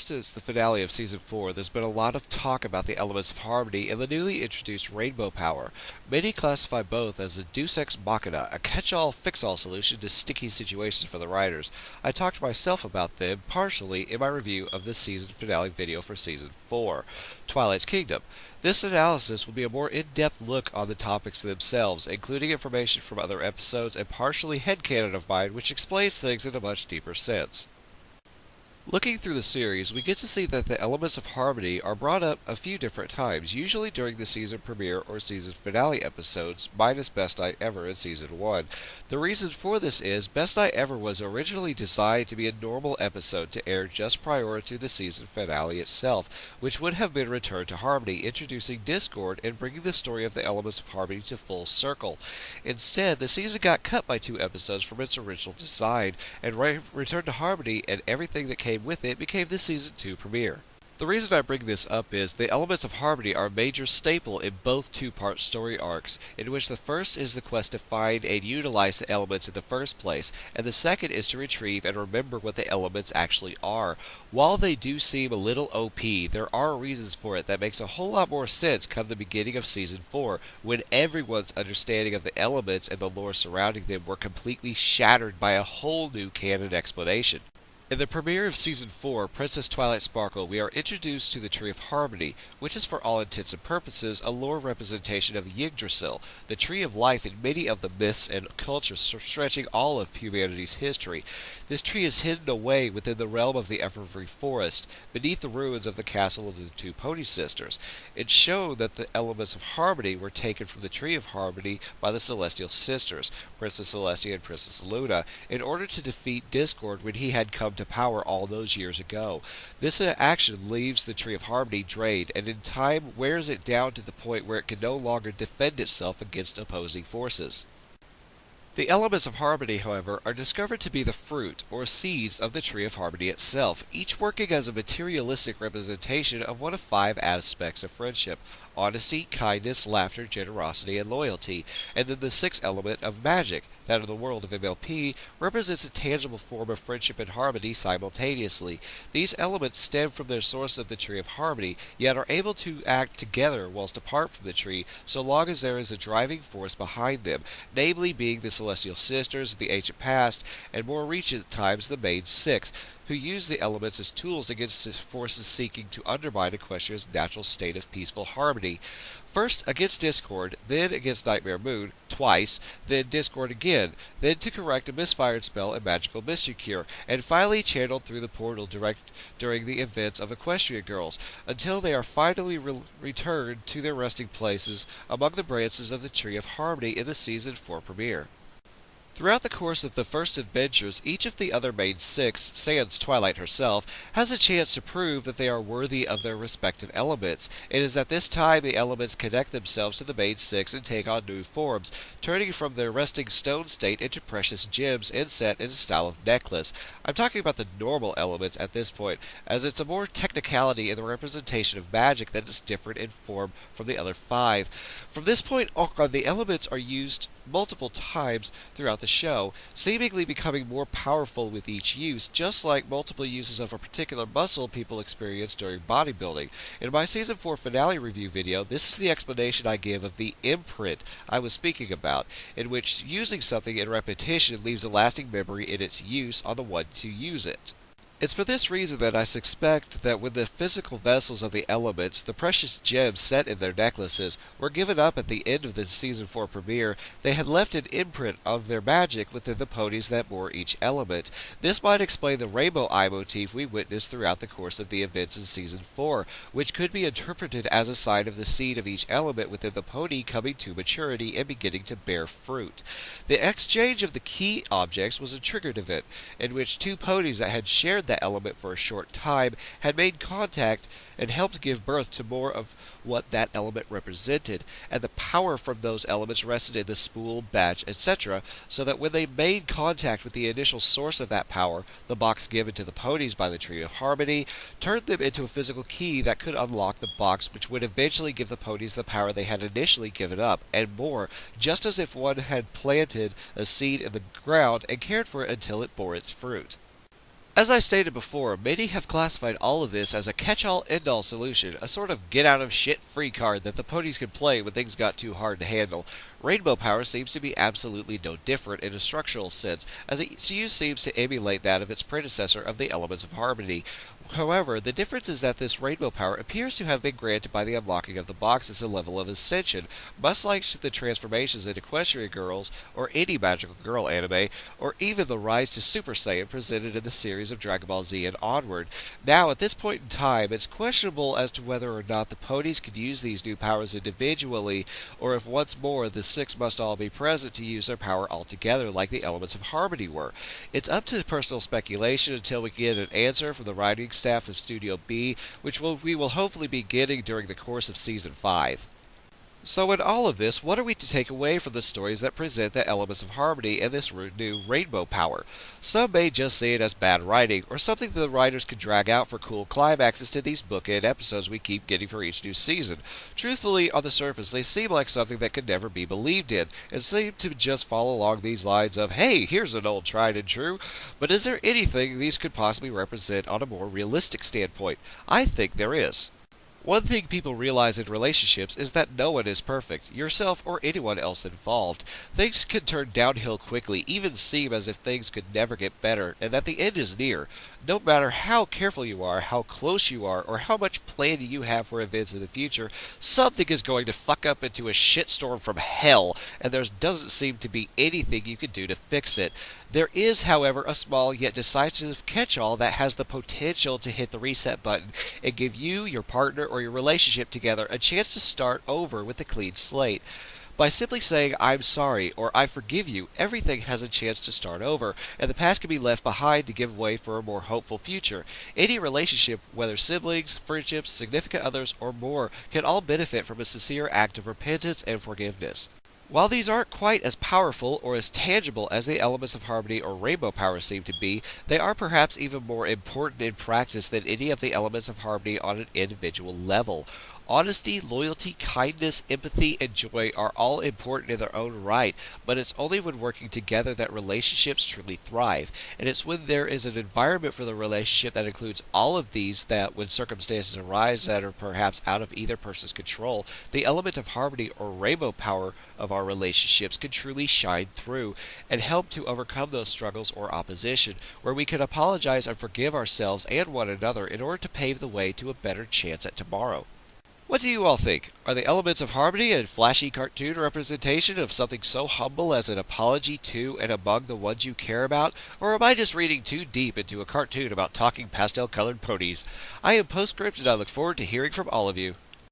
since the finale of Season 4, there's been a lot of talk about the elements of harmony and the newly introduced rainbow power. Many classify both as a deus ex machina, a catch-all, fix-all solution to sticky situations for the writers. I talked to myself about them partially in my review of the season finale video for Season 4, Twilight's Kingdom. This analysis will be a more in-depth look on the topics themselves, including information from other episodes and partially headcanon of mine which explains things in a much deeper sense. Looking through the series, we get to see that the elements of harmony are brought up a few different times, usually during the season premiere or season finale episodes, minus Best Night Ever in Season 1. The reason for this is, Best Night Ever was originally designed to be a normal episode to air just prior to the season finale itself, which would have been Return to Harmony, introducing discord and bringing the story of the elements of harmony to full circle. Instead, the season got cut by 2 episodes from its original design, and Return to Harmony and everything that came with it became the Season 2 premiere. The reason I bring this up is the elements of harmony are a major staple in both 2-part story arcs, in which the first is the quest to find and utilize the elements in the first place, and the second is to retrieve and remember what the elements actually are. While they do seem a little OP, there are reasons for it that makes a whole lot more sense come the beginning of Season 4, when everyone's understanding of the elements and the lore surrounding them were completely shattered by a whole new canon explanation. In the premiere of Season 4, Princess Twilight Sparkle, we are introduced to the Tree of Harmony, which is for all intents and purposes a lore representation of Yggdrasil, the tree of life in many of the myths and cultures stretching all of humanity's history. This tree is hidden away within the realm of the Everfree Forest, beneath the ruins of the castle of the 2 Pony Sisters. It's shown that the elements of harmony were taken from the Tree of Harmony by the Celestial Sisters, Princess Celestia and Princess Luna, in order to defeat Discord when he had come to power all those years ago. This action leaves the Tree of Harmony drained, and in time wears it down to the point where it can no longer defend itself against opposing forces. The elements of harmony, however, are discovered to be the fruit, or seeds, of the Tree of Harmony itself, each working as a materialistic representation of one of 5 aspects of friendship: honesty, kindness, laughter, generosity, and loyalty. And then the 6th element of magic, that of the world of MLP, represents a tangible form of friendship and harmony simultaneously. These elements stem from their source of the Tree of Harmony, yet are able to act together whilst apart from the tree, so long as there is a driving force behind them, namely being the Celestial Sisters of the ancient past, and more recent times the Main Six, who use the elements as tools against forces seeking to undermine Equestria's natural state of peaceful harmony. First against Discord, then against Nightmare Moon, twice, then Discord again, then to correct a misfired spell and magical mystery cure, and finally channeled through the portal during the events of Equestria Girls, until they are finally returned to their resting places among the branches of the Tree of Harmony in the Season 4 premiere. Throughout the course of the first adventures, each of the other Main Six, sans Twilight herself, has a chance to prove that they are worthy of their respective elements. It is at this time the elements connect themselves to the Main Six and take on new forms, turning from their resting stone state into precious gems inset in a style of necklace. I'm talking about the normal elements at this point, as it's a more technicality in the representation of magic that is different in form from the other 5. From this point on, the elements are used multiple times throughout the show, seemingly becoming more powerful with each use, just like multiple uses of a particular muscle people experience during bodybuilding. In my Season 4 finale review video, this is the explanation I give of the imprint I was speaking about, in which using something in repetition leaves a lasting memory in its use on the one to use it. It's for this reason that I suspect that when the physical vessels of the elements, the precious gems set in their necklaces, were given up at the end of the Season 4 premiere, they had left an imprint of their magic within the ponies that bore each element. This might explain the rainbow eye motif we witnessed throughout the course of the events in Season 4, which could be interpreted as a sign of the seed of each element within the pony coming to maturity and beginning to bear fruit. The exchange of the key objects was a triggered event, in which 2 ponies that had shared that element for a short time had made contact and helped give birth to more of what that element represented, and the power from those elements rested in the spool, badge, etc., so that when they made contact with the initial source of that power, the box given to the ponies by the Tree of Harmony, turned them into a physical key that could unlock the box, which would eventually give the ponies the power they had initially given up, and more, just as if one had planted a seed in the ground and cared for it until it bore its fruit. As I stated before, many have classified all of this as a catch-all end-all solution, a sort of get-out-of-shit-free card that the ponies can play when things got too hard to handle. Rainbow power seems to be absolutely no different in a structural sense, as its use seems to emulate that of its predecessor of the elements of harmony. However, the difference is that this rainbow power appears to have been granted by the unlocking of the box as a level of ascension, much like the transformations into Equestria Girls, or any magical girl anime, or even the rise to Super Saiyan presented in the series of Dragon Ball Z and onward. Now, at this point in time, it's questionable as to whether or not the ponies could use these new powers individually, or if once more the six must all be present to use their power altogether like the elements of harmony were. It's up to personal speculation until we get an answer from the writing staff of Studio B, which we will hopefully be getting during the course of Season 5. So in all of this, what are we to take away from the stories that present the elements of harmony and this new rainbow power? Some may just see it as bad writing, or something that the writers could drag out for cool climaxes to these bookend episodes we keep getting for each new season. Truthfully, on the surface, they seem like something that could never be believed in, and seem to just follow along these lines of, hey, here's an old tried and true. But is there anything these could possibly represent on a more realistic standpoint? I think there is. One thing people realize in relationships is that no one is perfect, yourself or anyone else involved. Things can turn downhill quickly, even seem as if things could never get better, and that the end is near. No matter how careful you are, how close you are, or how much planning you have for events in the future, something is going to fuck up into a shitstorm from hell, and there doesn't seem to be anything you can do to fix it. There is, however, a small yet decisive catch-all that has the potential to hit the reset button and give you, your partner, or your relationship together a chance to start over with a clean slate. By simply saying, I'm sorry, or I forgive you, everything has a chance to start over, and the past can be left behind to give way for a more hopeful future. Any relationship, whether siblings, friendships, significant others, or more, can all benefit from a sincere act of repentance and forgiveness. While these aren't quite as powerful or as tangible as the elements of harmony or rainbow power seem to be, they are perhaps even more important in practice than any of the elements of harmony on an individual level. Honesty, loyalty, kindness, empathy, and joy are all important in their own right, but it's only when working together that relationships truly thrive. And it's when there is an environment for the relationship that includes all of these that, when circumstances arise that are perhaps out of either person's control, the element of harmony or rainbow power of our relationships can truly shine through and help to overcome those struggles or opposition, where we can apologize and forgive ourselves and one another in order to pave the way to a better chance at tomorrow. What do you all think? Are the elements of harmony a flashy cartoon representation of something so humble as an apology to and among the ones you care about? Or am I just reading too deep into a cartoon about talking pastel-colored ponies? I am Postscript, and I look forward to hearing from all of you.